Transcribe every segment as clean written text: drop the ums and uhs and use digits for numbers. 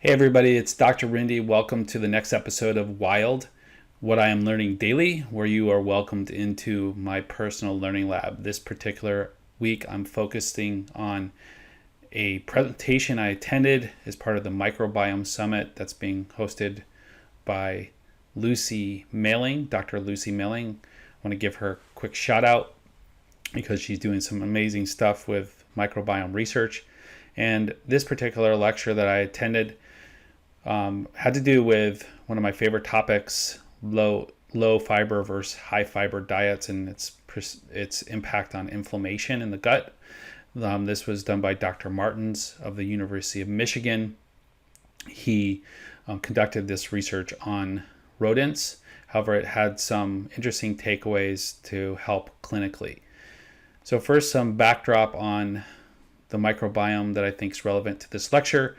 Hey everybody, it's Dr. Rindy. Welcome to the next episode of WIALD, What I Am Learning Daily, where you are welcomed into my personal learning lab. This particular week, I'm focusing on a presentation I attended as part of the Microbiome Summit that's being hosted by Lucy Mailing, Dr. Lucy Mailing. I want to give her a quick shout out because she's doing some amazing stuff with microbiome research. And this particular lecture that I attended had to do with one of my favorite topics, low fiber versus high fiber diets and its impact on inflammation in the gut. This was done by Dr. Martens of the University of Michigan. He conducted this research on rodents. However, it had some interesting takeaways to help clinically. So first, some backdrop on the microbiome that I think is relevant to this lecture.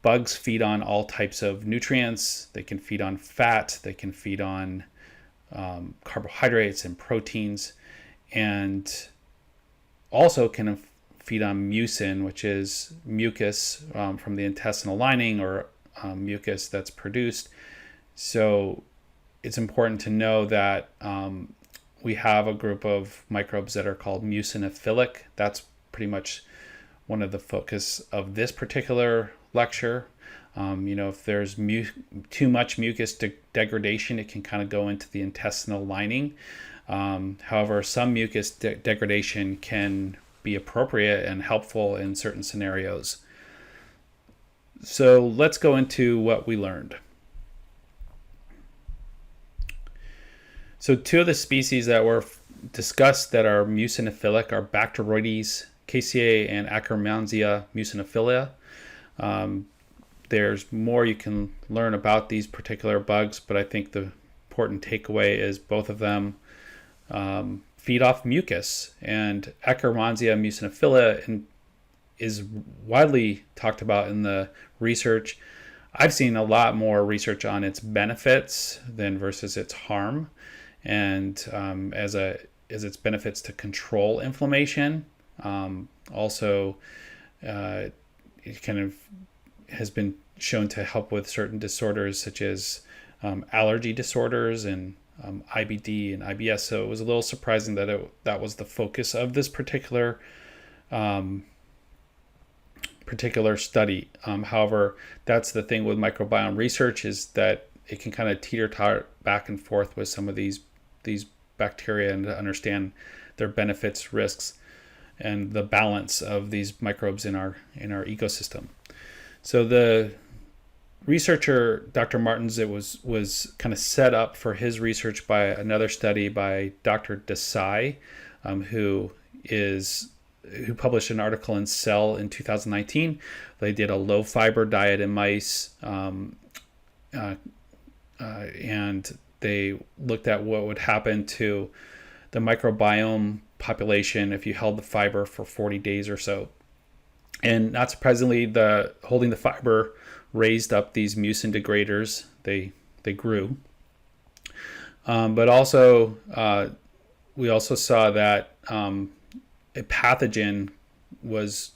Bugs feed on all types of nutrients. They can feed on fat, they can feed on carbohydrates and proteins, and also can feed on mucin, which is mucus from the intestinal lining or mucus that's produced. So it's important to know that we have a group of microbes that are called mucinophilic. That's pretty much one of the focus of this particular lecture. If there's too much mucus degradation, it can kind of go into the intestinal lining. However, some mucus degradation can be appropriate and helpful in certain scenarios. So let's go into what we learned. So two of the species that were discussed that are mucinophilic are Bacteroides casei and Akkermansia mucinophilia. There's more you can learn about these particular bugs, but I think the important takeaway is both of them feed off mucus. And Akkermansia mucinophilia is widely talked about in the research. I've seen a lot more research on its benefits than versus its harm, and as its benefits to control inflammation. Also, it kind of has been shown to help with certain disorders such as allergy disorders and IBD and IBS. So it was a little surprising that that was the focus of this particular study. However, that's the thing with microbiome research, is that it can kind of teeter-totter back and forth with some of these bacteria, and to understand their benefits, risks, and the balance of these microbes in our ecosystem. So the researcher, Dr. Martens, it was kind of set up for his research by another study by Dr. Desai, who published an article in Cell in 2019. They did a low fiber diet in mice, and they looked at what would happen to the microbiome population if you held the fiber for 40 days or so. And not surprisingly, holding the fiber raised up these mucin degraders. They grew. But also, we also saw that a pathogen was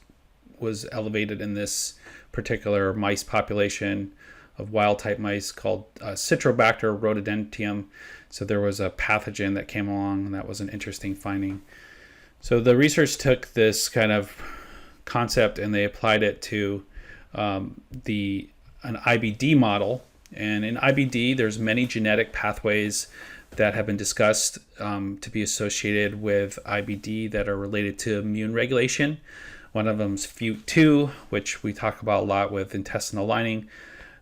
elevated in this particular mice population of wild-type mice called Citrobacter rhododendron. So there was a pathogen that came along, and that was an interesting finding. So the research took this kind of concept and they applied it to an IBD model. And in IBD, there's many genetic pathways that have been discussed to be associated with IBD that are related to immune regulation. One of them is FUT2, which we talk about a lot with intestinal lining.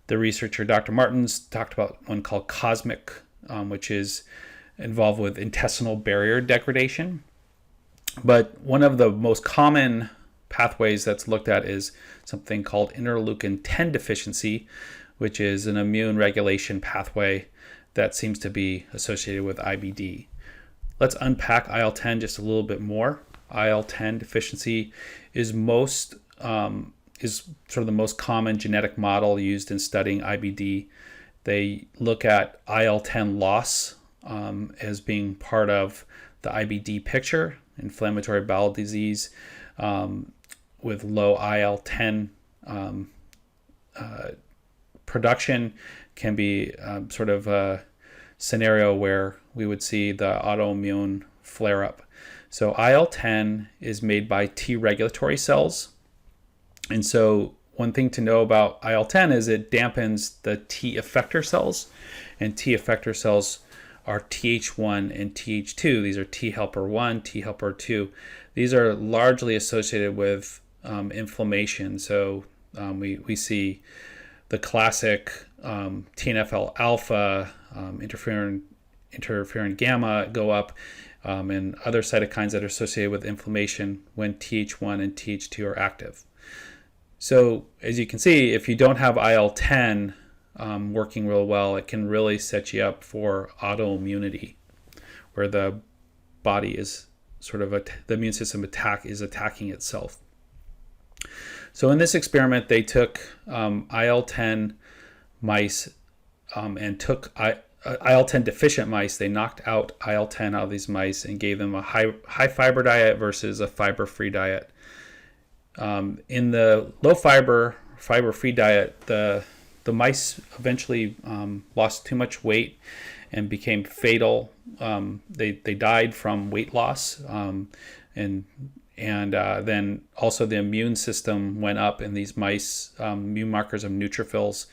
The researcher, Dr. Martens, talked about one called cosmic, which is involved with intestinal barrier degradation. But one of the most common pathways that's looked at is something called interleukin 10 deficiency, which is an immune regulation pathway that seems to be associated with IBD. Let's unpack IL-10 just a little bit more. IL-10 deficiency is sort of the most common genetic model used in studying IBD. They look at IL-10 loss as being part of the IBD picture, inflammatory bowel disease, with low IL-10 production can be sort of a scenario where we would see the autoimmune flare up. So IL-10 is made by T regulatory cells. And so one thing to know about IL-10 is it dampens the T effector cells. And T effector cells are Th1 and Th2. These are T helper 1, T helper 2. These are largely associated with inflammation. So we see the classic TNF alpha, interferon gamma go up, and other cytokines that are associated with inflammation when Th1 and Th2 are active. So as you can see, if you don't have IL-10 working real well, it can really set you up for autoimmunity, where the body is sort of the immune system is attacking itself. So in this experiment, they took IL-10 mice and took IL-10 deficient mice. They knocked out IL-10 out of these mice and gave them a high fiber diet versus a fiber-free diet. In the low fiber-free diet, the mice eventually lost too much weight and became fatal. They died from weight loss, and then also the immune system went up in these mice, immune markers of neutrophils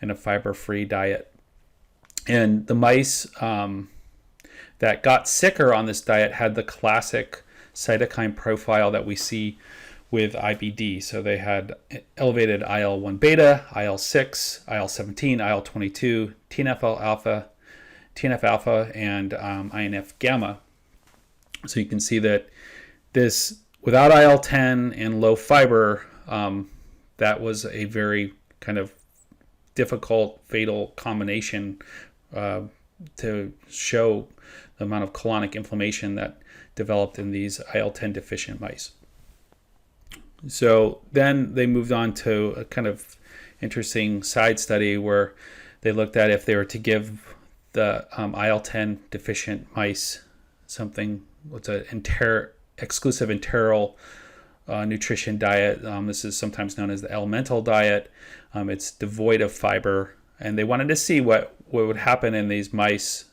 in a fiber-free diet. And the mice that got sicker on this diet had the classic cytokine profile that we see with IBD. So they had elevated IL-1 beta, IL-6, IL-17, IL-22, TNF alpha, and INF gamma. So you can see that this, without IL-10 and low fiber, that was a very kind of difficult, fatal combination to show the amount of colonic inflammation that developed in these IL-10 deficient mice. So then they moved on to a kind of interesting side study where they looked at if they were to give the IL-10 deficient mice something, what's an exclusive enteral nutrition diet. This is sometimes known as the elemental diet. It's devoid of fiber, and they wanted to see what would happen in these mice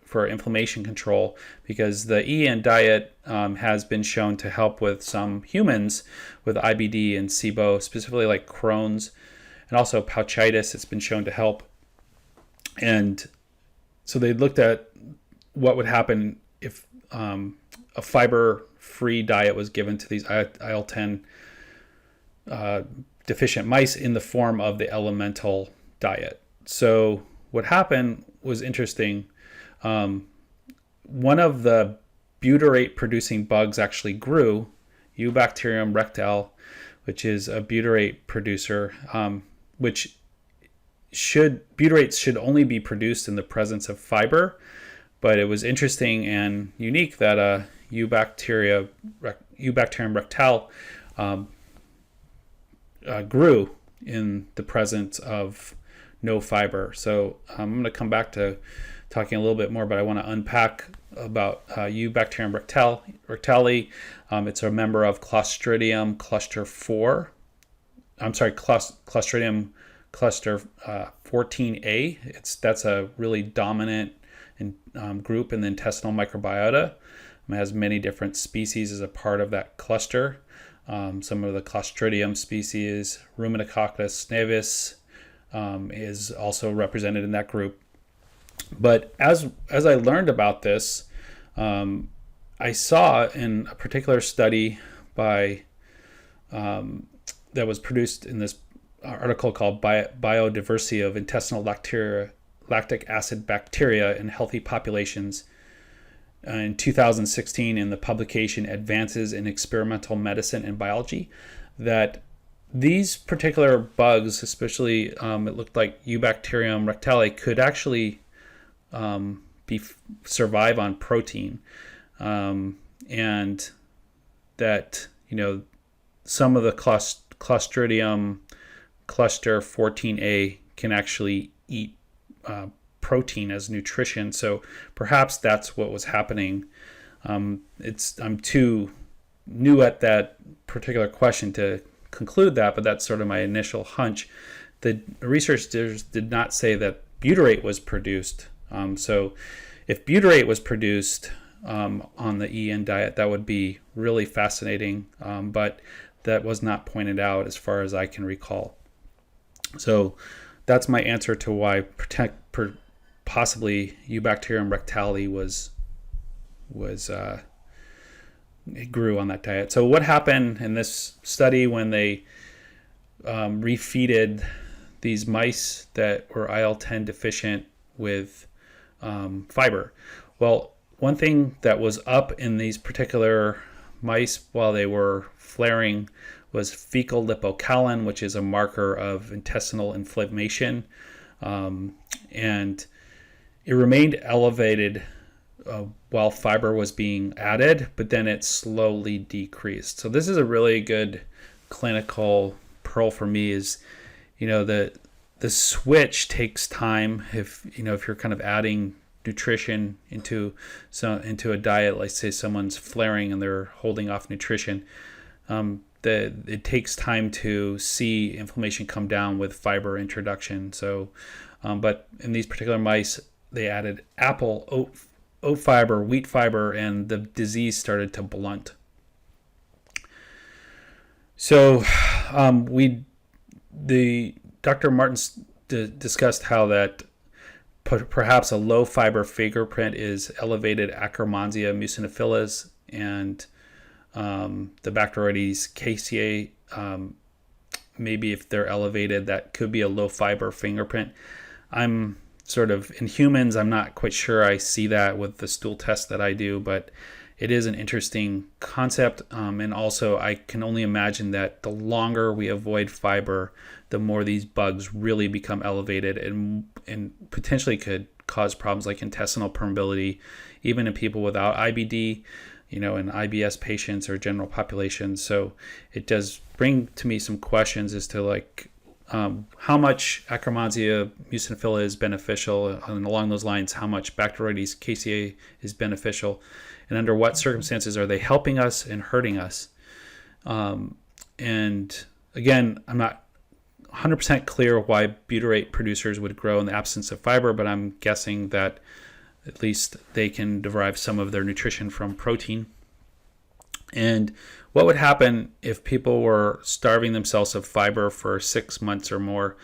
for inflammation control, because the EN diet has been shown to help with some humans with IBD and SIBO, specifically like Crohn's and also pouchitis. It's been shown to help. And so they looked at what would happen if a fiber-free diet was given to these IL-10 deficient mice in the form of the elemental diet. So what happened was interesting. One of the butyrate producing bugs actually grew, Eubacterium rectale, which is a butyrate producer, butyrates should only be produced in the presence of fiber. But it was interesting and unique that Eubacterium rectale grew in the presence of no fiber. So I'm going to come back to talking a little bit more, but I want to unpack about Eubacterium rectale. It's a member of Clostridium cluster 4. Clostridium cluster 14A. That's a really dominant group in the intestinal microbiota. It has many different species as a part of that cluster. Some of the Clostridium species, Ruminococcus navis, is also represented in that group. But as I learned about this, I saw in a particular study by that was produced in this article called Biodiversity of Intestinal Lactic Acid Bacteria in Healthy Populations in 2016 in the publication Advances in Experimental Medicine and Biology, that these particular bugs, especially it looked like Eubacterium rectale, could actually survive on protein, and that some of the Clostridium cluster 14A can actually eat protein as nutrition. So perhaps that's what was happening. I'm too new at that particular question to conclude that, but that's sort of my initial hunch. The researchers did not say that butyrate was produced. So if butyrate was produced on the EN diet, that would be really fascinating, but that was not pointed out as far as I can recall. So that's my answer to why possibly Eubacterium rectali it grew on that diet. So what happened in this study when they refeeded these mice that were IL-10 deficient with fiber? Well, one thing that was up in these particular mice while they were flaring was fecal lipocalin, which is a marker of intestinal inflammation, and it remained elevated while fiber was being added, but then it slowly decreased. So this is a really good clinical pearl for me. Is the switch takes time. If you're kind of adding nutrition into a diet, like say someone's flaring and they're holding off nutrition, it takes time to see inflammation come down with fiber introduction. So, but in these particular mice, they added apple, oat fiber, wheat fiber, and the disease started to blunt. So, Dr. Martens discussed how that perhaps a low fiber fingerprint is elevated Akkermansia muciniphilus, and the Bacteroides casei, maybe if they're elevated, that could be a low fiber fingerprint. I'm sort of, in humans, I'm not quite sure I see that with the stool test that I do, but it is an interesting concept. And also I can only imagine that the longer we avoid fiber, the more these bugs really become elevated and potentially could cause problems like intestinal permeability, even in people without IBD, in IBS patients or general population. So it does bring to me some questions as to how much Akkermansia muciniphila is beneficial, and along those lines, how much Bacteroides casei is beneficial, and under what circumstances are they helping us and hurting us. And again, I'm not 100% clear why butyrate producers would grow in the absence of fiber, but I'm guessing that at least they can derive some of their nutrition from protein. And what would happen if people were starving themselves of fiber for 6 months or more?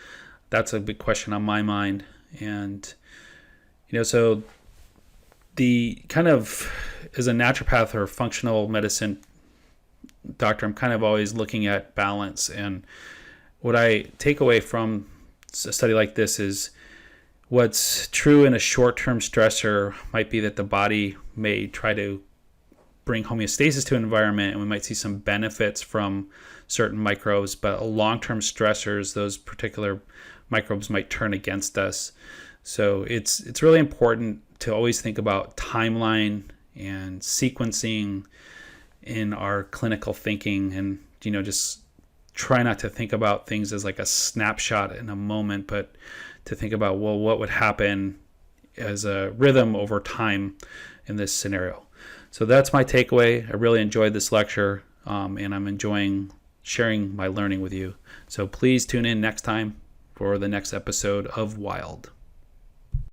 That's a big question on my mind. And, so the kind of, as a naturopath or functional medicine doctor, I'm kind of always looking at balance. And what I take away from a study like this is what's true in a short-term stressor might be that the body may try to bring homeostasis to an environment, and we might see some benefits from certain microbes, but long-term stressors, those particular microbes might turn against us. So it's really important to always think about timeline and sequencing in our clinical thinking, and just try not to think about things as like a snapshot in a moment, but to think about, well, what would happen as a rhythm over time in this scenario. So that's my takeaway. I really enjoyed this lecture, and I'm enjoying sharing my learning with you. So please tune in next time for the next episode of WIALD.